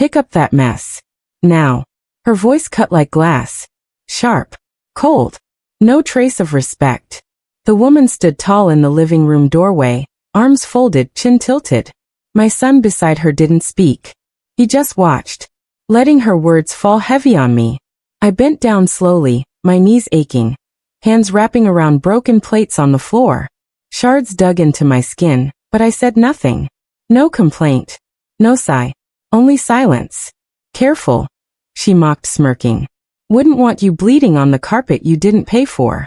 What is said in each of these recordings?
Pick up that mess. Now. Her voice cut like glass. Sharp. Cold. No trace of respect. The woman stood tall in the living room doorway, arms folded, chin tilted. My son beside her didn't speak. He just watched, letting her words fall heavy on me. I bent down slowly, my knees aching, hands wrapping around broken plates on the floor. Shards dug into my skin, but I said nothing. No complaint. No sigh. Only silence. Careful, she mocked, smirking. Wouldn't want you bleeding on the carpet you didn't pay for.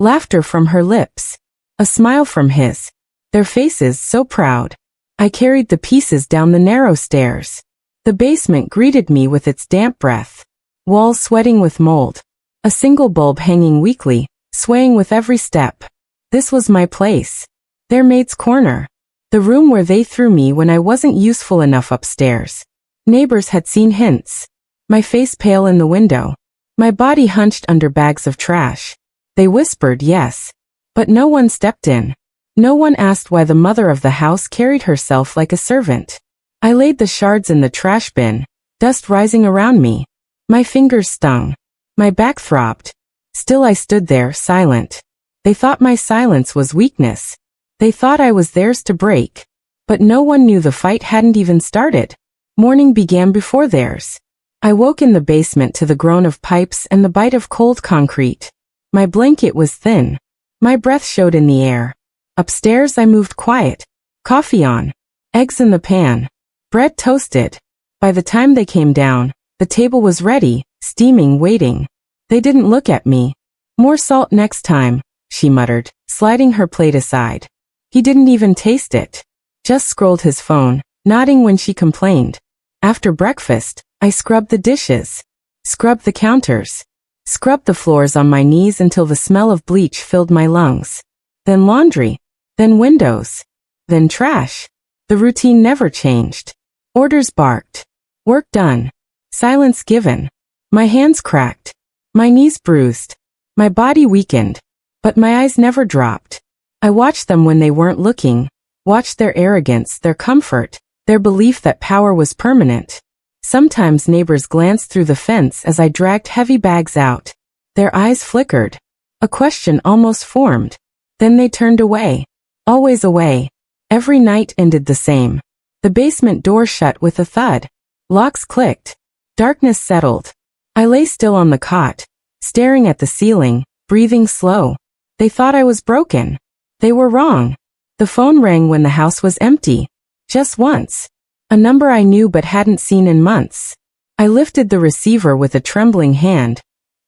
Laughter from her lips. A smile from his. Their faces so proud. I carried the pieces down the narrow stairs. The basement greeted me with its damp breath. Walls sweating with mold. A single bulb hanging weakly, swaying with every step. This was my place. Their maid's corner. The room where they threw me when I wasn't useful enough upstairs. Neighbors had seen hints. My face pale in the window. My body hunched under bags of trash. They whispered yes. But no one stepped in. No one asked why the mother of the house carried herself like a servant. I laid the shards in the trash bin, dust rising around me. My fingers stung. My back throbbed. Still I stood there, silent. They thought my silence was weakness. They thought I was theirs to break. But no one knew the fight hadn't even started. Morning began before theirs. I woke in the basement to the groan of pipes and the bite of cold concrete. My blanket was thin. My breath showed in the air. Upstairs I moved quiet. Coffee on. Eggs in the pan. Bread toasted. By the time they came down, the table was ready, steaming, waiting. They didn't look at me. More salt next time, she muttered, sliding her plate aside. He didn't even taste it. Just scrolled his phone, nodding when she complained. After breakfast, I scrubbed the dishes. Scrubbed the counters. Scrubbed the floors on my knees until the smell of bleach filled my lungs. Then laundry. Then windows. Then trash. The routine never changed. Orders barked. Work done. Silence given. My hands cracked. My knees bruised. My body weakened. But my eyes never dropped. I watched them when they weren't looking. Watched their arrogance, their comfort, their belief that power was permanent. Sometimes neighbors glanced through the fence as I dragged heavy bags out. Their eyes flickered. A question almost formed. Then they turned away. Always away. Every night ended the same. The basement door shut with a thud. Locks clicked. Darkness settled. I lay still on the cot, staring at the ceiling, breathing slow. They thought I was broken. They were wrong. The phone rang when the house was empty. Just once. A number I knew but hadn't seen in months. I lifted the receiver with a trembling hand,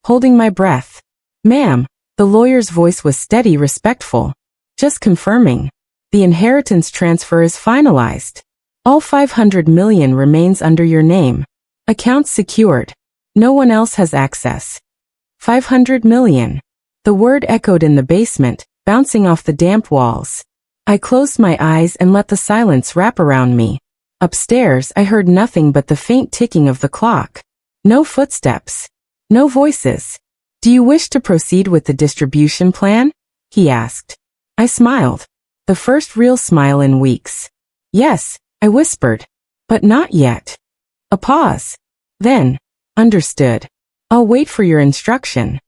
holding my breath. Ma'am, the lawyer's voice was steady, respectful. Just confirming. The inheritance transfer is finalized. All 500 million remains under your name. Accounts secured. No one else has access. 500 million. The word echoed in the basement, bouncing off the damp walls. I closed my eyes and let the silence wrap around me. Upstairs, I heard nothing but the faint ticking of the clock. No footsteps. No voices. Do you wish to proceed with the distribution plan? He asked. I smiled. The first real smile in weeks. Yes, I whispered. But not yet. A pause. Then, understood. I'll wait for your instruction.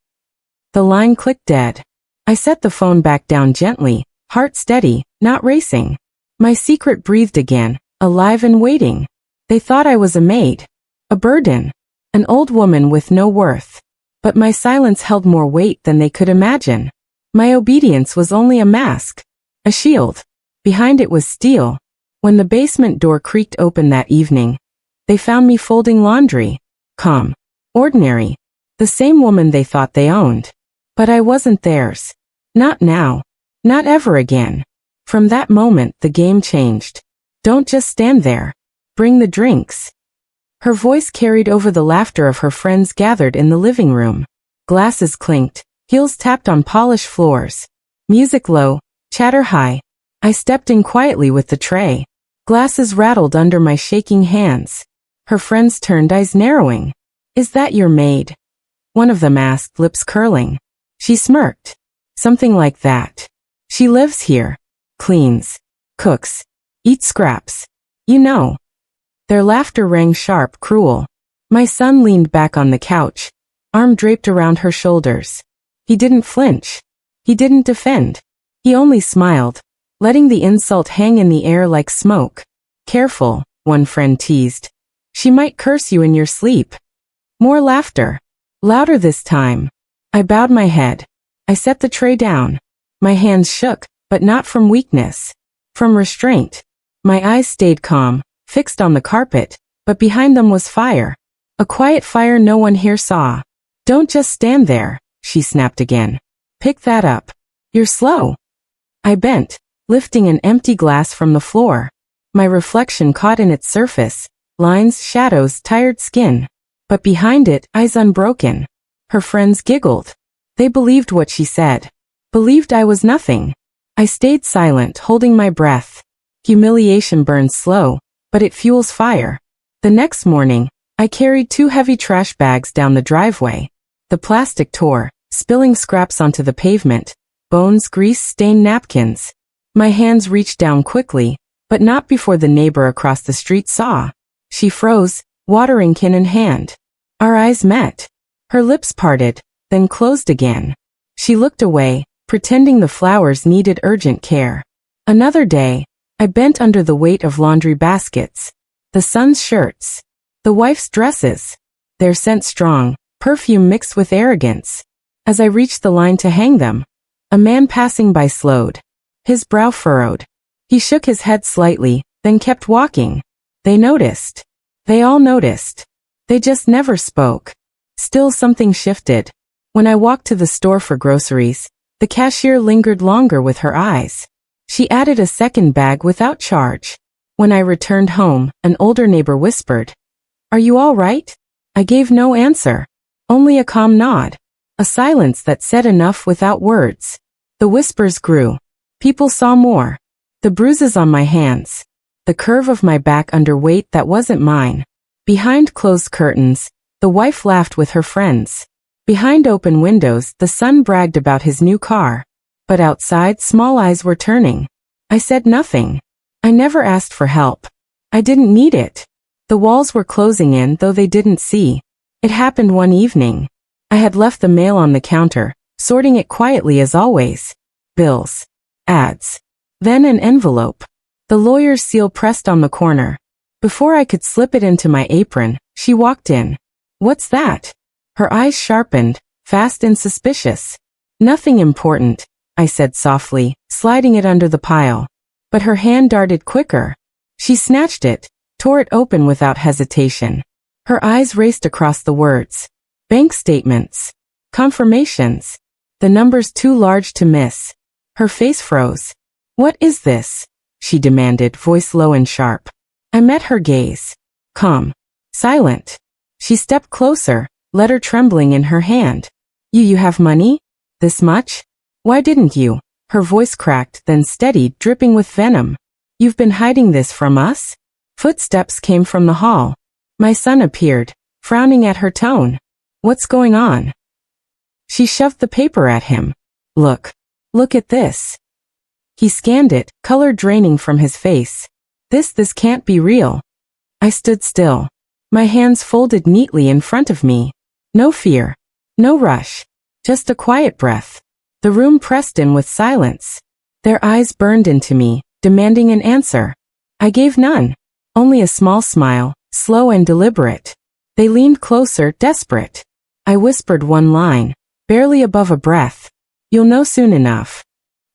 The line clicked dead. I set the phone back down gently, heart steady, not racing. My secret breathed again, alive and waiting. They thought I was a maid. A burden. An old woman with no worth. But my silence held more weight than they could imagine. My obedience was only a mask. A shield. Behind it was steel. When the basement door creaked open that evening, they found me folding laundry. Calm. Ordinary. The same woman they thought they owned. But I wasn't theirs. Not now. Not ever again. From that moment, the game changed. Don't just stand there. Bring the drinks. Her voice carried over the laughter of her friends gathered in the living room. Glasses clinked. Heels tapped on polished floors. Music low. Chatter high. I stepped in quietly with the tray. Glasses rattled under my shaking hands. Her friends turned, eyes narrowing. Is that your maid? One of them asked, lips curling. She smirked. Something like that. She lives here. Cleans. Cooks. Eats scraps. You know. Their laughter rang sharp, cruel. My son leaned back on the couch, arm draped around her shoulders. He didn't flinch. He didn't defend. He only smiled, letting the insult hang in the air like smoke. Careful, one friend teased. She might curse you in your sleep. More laughter. Louder this time. I bowed my head. I set the tray down. My hands shook, but not from weakness. From restraint. My eyes stayed calm, fixed on the carpet, but behind them was fire. A quiet fire no one here saw. Don't just stand there, she snapped again. Pick that up. You're slow. I bent, lifting an empty glass from the floor. My reflection caught in its surface, lines, shadows, tired skin. But behind it, eyes unbroken. Her friends giggled. They believed what she said. Believed I was nothing. I stayed silent, holding my breath. Humiliation burns slow, but it fuels fire. The next morning, I carried 2 heavy trash bags down the driveway. The plastic tore, spilling scraps onto the pavement. Bones, grease, stained napkins. My hands reached down quickly, but not before the neighbor across the street saw. She froze, watering can in hand. Our eyes met. Her lips parted, then closed again. She looked away, pretending the flowers needed urgent care. Another day, I bent under the weight of laundry baskets. The son's shirts. The wife's dresses. Their scent strong, perfume mixed with arrogance. As I reached the line to hang them, a man passing by slowed. His brow furrowed. He shook his head slightly, then kept walking. They noticed. They all noticed. They just never spoke. Still something shifted. When I walked to the store for groceries, the cashier lingered longer with her eyes. She added a second bag without charge. When I returned home, an older neighbor whispered, "Are you all right?" I gave no answer. Only a calm nod. A silence that said enough without words. The whispers grew. People saw more. The bruises on my hands. The curve of my back under weight that wasn't mine. Behind closed curtains, the wife laughed with her friends. Behind open windows, the son bragged about his new car. But outside, small eyes were turning. I said nothing. I never asked for help. I didn't need it. The walls were closing in, though they didn't see. It happened one evening. I had left the mail on the counter, sorting it quietly as always. Bills. Ads. Then an envelope. The lawyer's seal pressed on the corner. Before I could slip it into my apron, she walked in. "What's that?" Her eyes sharpened, fast and suspicious. "Nothing important," I said softly, sliding it under the pile. But her hand darted quicker. She snatched it, tore it open without hesitation. Her eyes raced across the words. Bank statements. Confirmations. The numbers too large to miss. Her face froze. "What is this?" she demanded, voice low and sharp. I met her gaze. Calm. Silent. She stepped closer, letter trembling in her hand. You have money? This much? Why didn't you?" Her voice cracked, then steadied, dripping with venom. "You've been hiding this from us?" Footsteps came from the hall. My son appeared, frowning at her tone. "What's going on?" She shoved the paper at him. Look at this." He scanned it, color draining from his face. This can't be real." I stood still. My hands folded neatly in front of me. No fear. No rush. Just a quiet breath. The room pressed in with silence. Their eyes burned into me, demanding an answer. I gave none. Only a small smile, slow and deliberate. They leaned closer, desperate. I whispered one line, barely above a breath. "You'll know soon enough."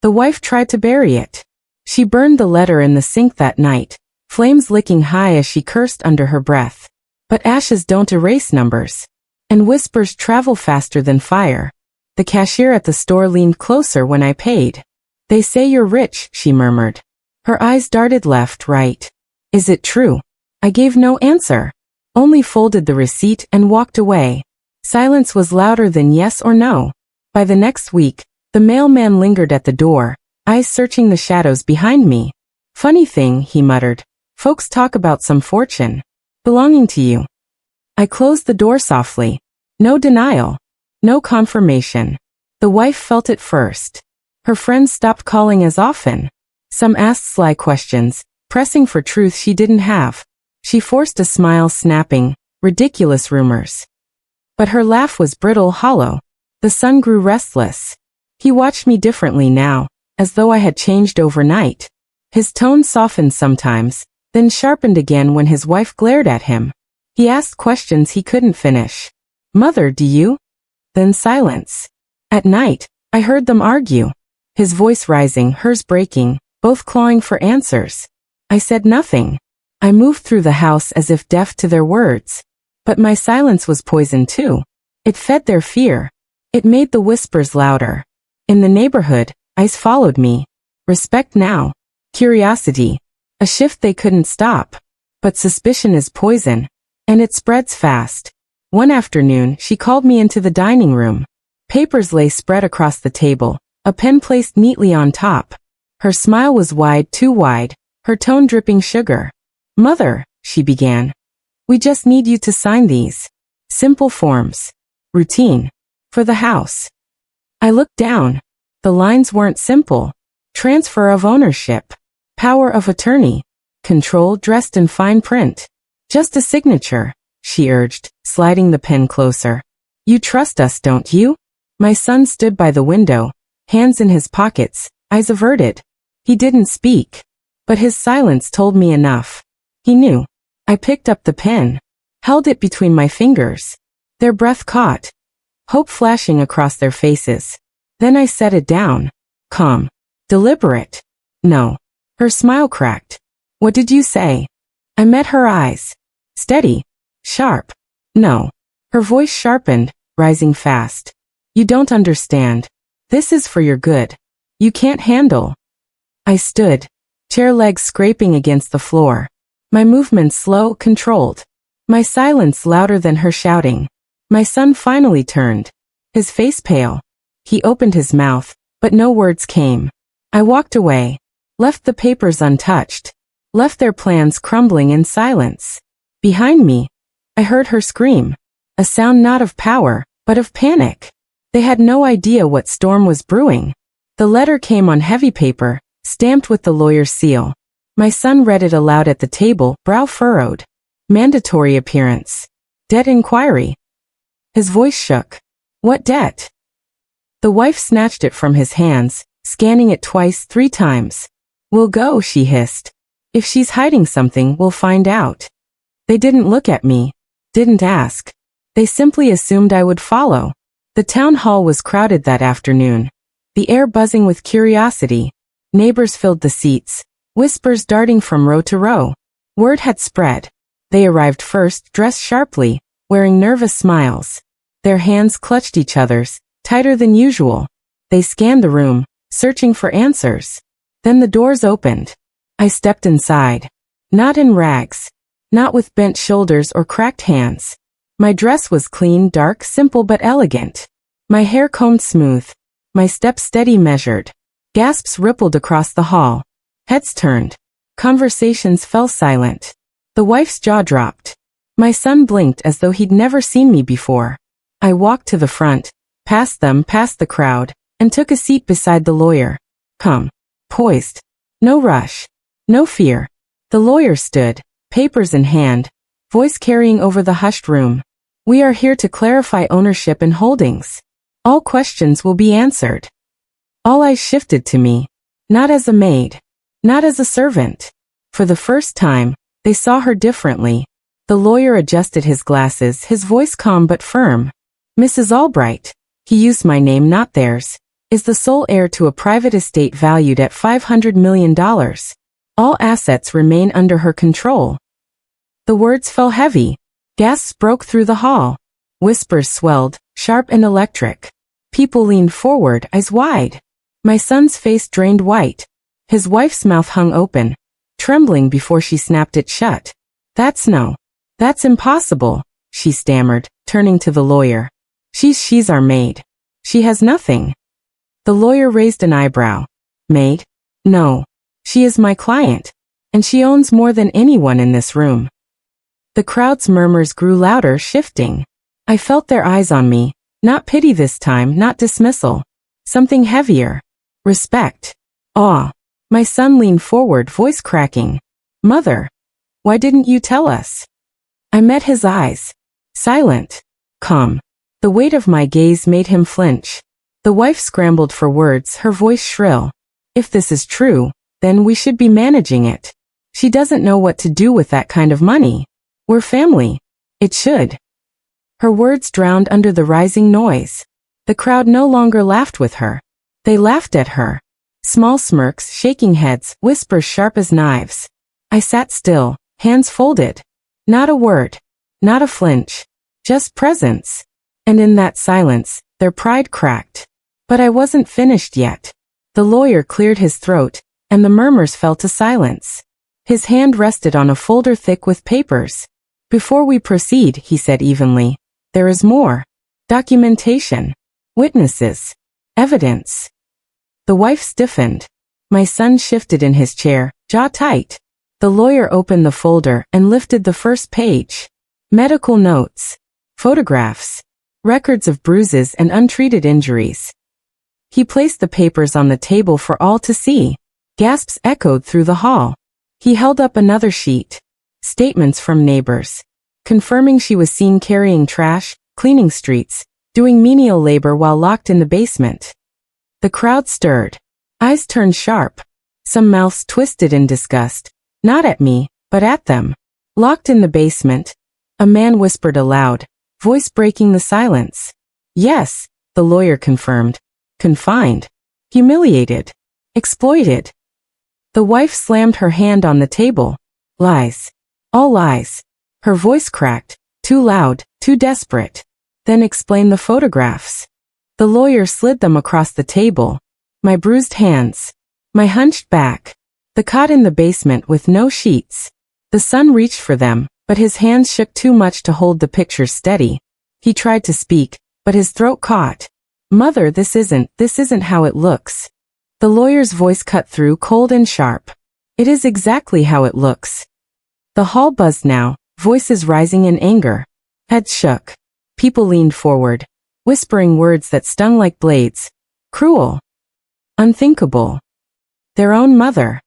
The wife tried to bury it. She burned the letter in the sink that night, flames licking high as she cursed under her breath. But ashes don't erase numbers. And whispers travel faster than fire. The cashier at the store leaned closer when I paid. "They say you're rich," she murmured. Her eyes darted left, right. "Is it true?" I gave no answer. Only folded the receipt and walked away. Silence was louder than yes or no. By the next week, the mailman lingered at the door, eyes searching the shadows behind me. "Funny thing," he muttered. "Folks talk about some fortune belonging to you." I closed the door softly. No denial. No confirmation. The wife felt it first. Her friends stopped calling as often. Some asked sly questions, pressing for truth she didn't have. She forced a smile, snapping, "Ridiculous rumors." But her laugh was brittle, hollow. The son grew restless. He watched me differently now, as though I had changed overnight. His tone softened sometimes, then sharpened again when his wife glared at him. He asked questions he couldn't finish. "Mother, do you?" Then silence. At night, I heard them argue. His voice rising, hers breaking, both clawing for answers. I said nothing. I moved through the house as if deaf to their words. But my silence was poison too. It fed their fear. It made the whispers louder. In the neighborhood, eyes followed me. Respect now. Curiosity. A shift they couldn't stop. But suspicion is poison. And it spreads fast. One afternoon, she called me into the dining room. Papers lay spread across the table, a pen placed neatly on top. Her smile was wide, too wide, her tone dripping sugar. "Mother," she began. "We just need you to sign these. Simple forms. Routine. For the house." I looked down. The lines weren't simple. Transfer of ownership. Power of attorney. Control dressed in fine print. "Just a signature," she urged, sliding the pen closer. "You trust us, don't you?" My son stood by the window, hands in his pockets, eyes averted. He didn't speak. But his silence told me enough. He knew. I picked up the pen, held it between my fingers. Their breath caught, hope flashing across their faces. Then I set it down. Calm. Deliberate. "No." Her smile cracked. "What did you say?" I met her eyes. Steady. Sharp. "No." Her voice sharpened, rising fast. "You don't understand. This is for your good. You can't handle." I stood, chair legs scraping against the floor. My movements slow, controlled. My silence louder than her shouting. My son finally turned, his face pale. He opened his mouth, but no words came. I walked away, left the papers untouched, left their plans crumbling in silence. Behind me, I heard her scream, a sound not of power, but of panic. They had no idea what storm was brewing. The letter came on heavy paper, stamped with the lawyer's seal. My son read it aloud at the table, brow furrowed. Mandatory appearance. Debt inquiry. His voice shook. "What debt?" The wife snatched it from his hands, scanning it twice, 3 times. "We'll go," she hissed. "If she's hiding something, we'll find out." They didn't look at me, didn't ask. They simply assumed I would follow. The town hall was crowded that afternoon, the air buzzing with curiosity. Neighbors filled the seats, whispers darting from row to row. Word had spread. They arrived first, dressed sharply, wearing nervous smiles. Their hands clutched each other's, tighter than usual. They scanned the room, searching for answers. Then the doors opened. I stepped inside. Not in rags. Not with bent shoulders or cracked hands. My dress was clean, dark, simple but elegant. My hair combed smooth. My steps steady, measured. Gasps rippled across the hall. Heads turned. Conversations fell silent. The wife's jaw dropped. My son blinked as though he'd never seen me before. I walked to the front, past them, past the crowd, and took a seat beside the lawyer. Calm. Poised. No rush. No fear. The lawyer stood, papers in hand, voice carrying over the hushed room. "We are here to clarify ownership and holdings. All questions will be answered." All eyes shifted to me. Not as a maid. Not as a servant. For the first time, they saw her differently. The lawyer adjusted his glasses, his voice calm but firm. "Mrs. Albright," he used my name, not theirs, "is the sole heir to a private estate valued at $500 million. All assets remain under her control." The words fell heavy. Gasps broke through the hall. Whispers swelled, sharp and electric. People leaned forward, eyes wide. My son's face drained white. His wife's mouth hung open, trembling before she snapped it shut. That's impossible," she stammered, turning to the lawyer. She's our maid. She has nothing." The lawyer raised an eyebrow. "Maid? No. She is my client, and she owns more than anyone in this room." The crowd's murmurs grew louder, shifting. I felt their eyes on me, not pity this time, not dismissal. Something heavier. Respect. Awe. My son leaned forward, voice cracking. "Mother." Why didn't you tell us? I met his eyes. Silent. Calm. The weight of my gaze made him flinch. The wife scrambled for words, her voice shrill. If this is true, then we should be managing it. She doesn't know what to do with that kind of money. We're family. It should. Her words drowned under the rising noise. The crowd no longer laughed with her. They laughed at her. Small smirks, shaking heads, whispers sharp as knives. I sat still, hands folded. Not a word. Not a flinch. Just presence. And in that silence, their pride cracked. But I wasn't finished yet. The lawyer cleared his throat, and the murmurs fell to silence. His hand rested on a folder thick with papers. Before we proceed, he said evenly, there is more. Documentation. Witnesses. Evidence. The wife stiffened. My son shifted in his chair, jaw tight. The lawyer opened the folder and lifted the first page. Medical notes. Photographs. Records of bruises and untreated injuries. He placed the papers on the table for all to see. Gasps echoed through the hall. He held up another sheet. Statements from neighbors. Confirming she was seen carrying trash, cleaning streets, doing menial labor while locked in the basement. The crowd stirred. Eyes turned sharp. Some mouths twisted in disgust. Not at me, but at them. Locked in the basement. A man whispered aloud, voice breaking the silence. Yes, the lawyer confirmed. Confined. Humiliated. Exploited. The wife slammed her hand on the table. Lies. All lies. Her voice cracked, too loud, too desperate. Then explain the photographs. The lawyer slid them across the table. My bruised hands. My hunched back. The cot in the basement with no sheets. The son reached for them, but his hands shook too much to hold the pictures steady. He tried to speak, but his throat caught. Mother, this isn't how it looks. The lawyer's voice cut through cold and sharp. It is exactly how it looks. The hall buzzed now, voices rising in anger. Heads shook. People leaned forward, whispering words that stung like blades. Cruel. Unthinkable. Their own mother.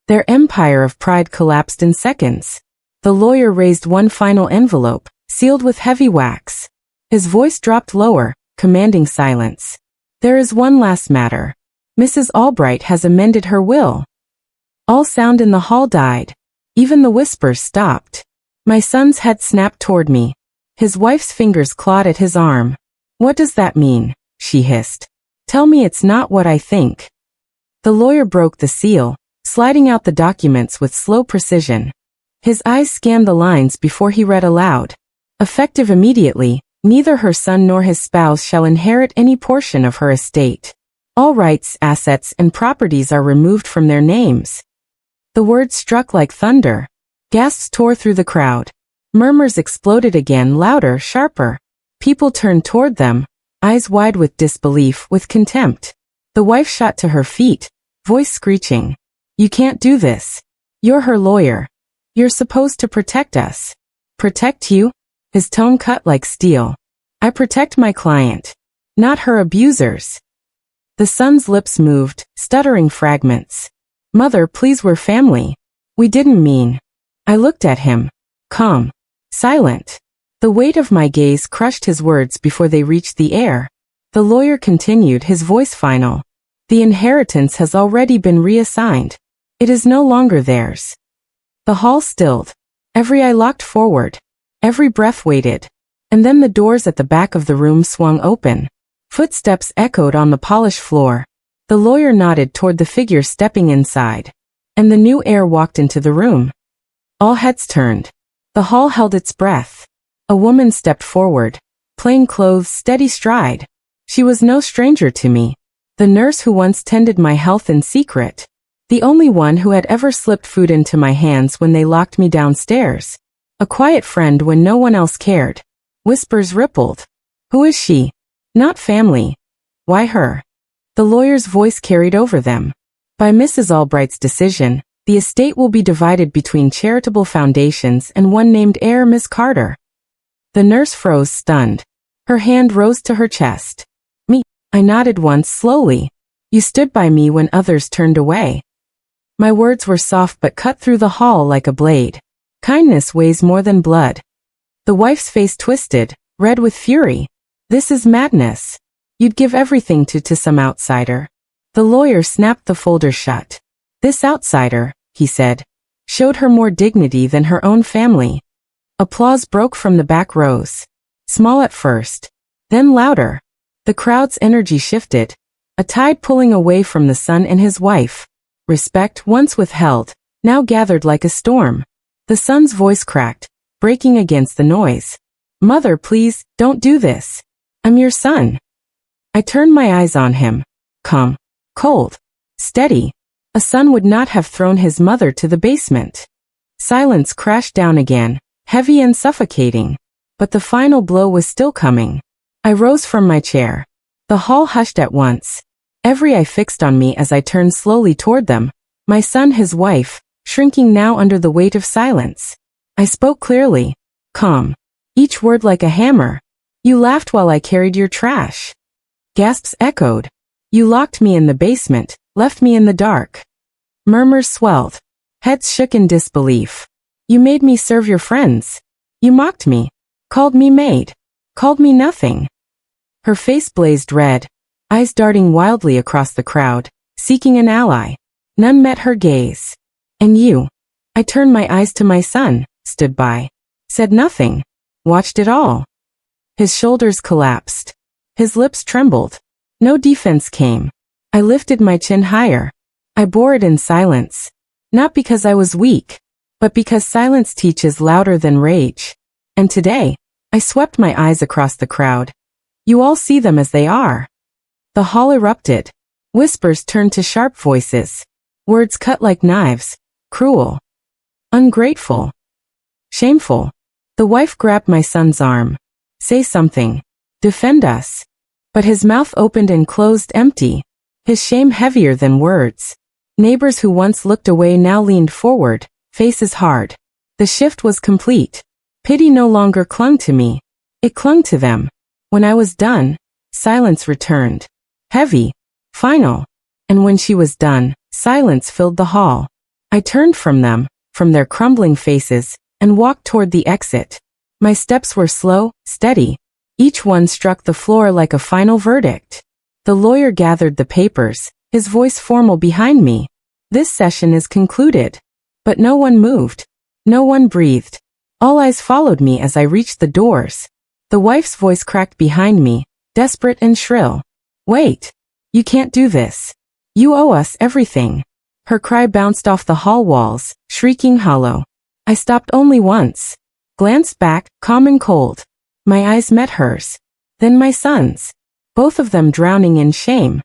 Their empire of pride collapsed in seconds. The lawyer raised one final envelope, sealed with heavy wax. His voice dropped lower, commanding silence. There is one last matter. Mrs. Albright has amended her will. All sound in the hall died. Even the whispers stopped. My son's head snapped toward me. His wife's fingers clawed at his arm. What does that mean? She hissed. Tell me it's not what I think. The lawyer broke the seal, sliding out the documents with slow precision. His eyes scanned the lines before he read aloud. Effective immediately, neither her son nor his spouse shall inherit any portion of her estate. All rights, assets, and properties are removed from their names. The words struck like thunder. Gasps tore through the crowd. Murmurs exploded again, louder, sharper. People turned toward them, eyes wide with disbelief, with contempt. The wife shot to her feet, voice screeching. You can't do this. You're her lawyer. You're supposed to protect us. Protect you? His tone cut like steel. I protect my client, not her abusers. The son's lips moved, stuttering fragments. Mother, please, we're family. We didn't mean. I looked at him. Calm. Silent. The weight of my gaze crushed his words before they reached the air. The lawyer continued, his voice final. The inheritance has already been reassigned. It is no longer theirs. The hall stilled. Every eye locked forward. Every breath waited. And then the doors at the back of the room swung open. Footsteps echoed on the polished floor. The lawyer nodded toward the figure stepping inside. And the new heir walked into the room. All heads turned. The hall held its breath. A woman stepped forward. Plain clothes, steady stride. She was no stranger to me. The nurse who once tended my health in secret. The only one who had ever slipped food into my hands when they locked me downstairs. A quiet friend when no one else cared. Whispers rippled. Who is she? Not family. Why her? The lawyer's voice carried over them. By Mrs. Albright's decision, the estate will be divided between charitable foundations and one named heir, Miss Carter. The nurse froze, stunned. Her hand rose to her chest. Me. I nodded once slowly. You stood by me when others turned away. My words were soft but cut through the hall like a blade. Kindness weighs more than blood. The wife's face twisted, red with fury. This is madness. You'd give everything to some outsider. The lawyer snapped the folder shut. This outsider, he said, showed her more dignity than her own family. Applause broke from the back rows. Small at first, then louder. The crowd's energy shifted, a tide pulling away from the son and his wife. Respect once withheld, now gathered like a storm. The son's voice cracked, breaking against the noise. Mother, please, don't do this. I'm your son. I turned my eyes on him. Calm, cold, steady. A son would not have thrown his mother to the basement. Silence crashed down again, heavy and suffocating. But the final blow was still coming. I rose from my chair. The hall hushed at once. Every eye fixed on me as I turned slowly toward them. My son, his wife, shrinking now under the weight of silence. I spoke clearly, calm, each word like a hammer. You laughed while I carried your trash. Gasps echoed. You locked me in the basement, left me in the dark. Murmurs swelled. Heads shook in disbelief. You made me serve your friends. You mocked me, called me maid, called me nothing. Her face blazed red, eyes darting wildly across the crowd, seeking an ally. None met her gaze. And you? I turned my eyes to my son, stood by, said nothing, watched it all. His shoulders collapsed. His lips trembled. No defense came. I lifted my chin higher. I bore it in silence. Not because I was weak, but because silence teaches louder than rage. And today, I swept my eyes across the crowd. You all see them as they are. The hall erupted. Whispers turned to sharp voices. Words cut like knives. Cruel. Ungrateful. Shameful. The wife grabbed my son's arm. Say something. Defend us. But his mouth opened and closed empty. His shame heavier than words. Neighbors who once looked away now leaned forward, faces hard. The shift was complete. Pity no longer clung to me. It clung to them. When I was done, silence returned. Heavy. Final. And when she was done, silence filled the hall. I turned from them, from their crumbling faces, and walked toward the exit. My steps were slow, steady. Each one struck the floor like a final verdict. The lawyer gathered the papers, his voice formal behind me. This session is concluded. But no one moved. No one breathed. All eyes followed me as I reached the doors. The wife's voice cracked behind me, desperate and shrill. Wait. You can't do this. You owe us everything. Her cry bounced off the hall walls, shrieking hollow. I stopped only once. Glanced back, calm and cold. My eyes met hers. Then my son's. Both of them drowning in shame.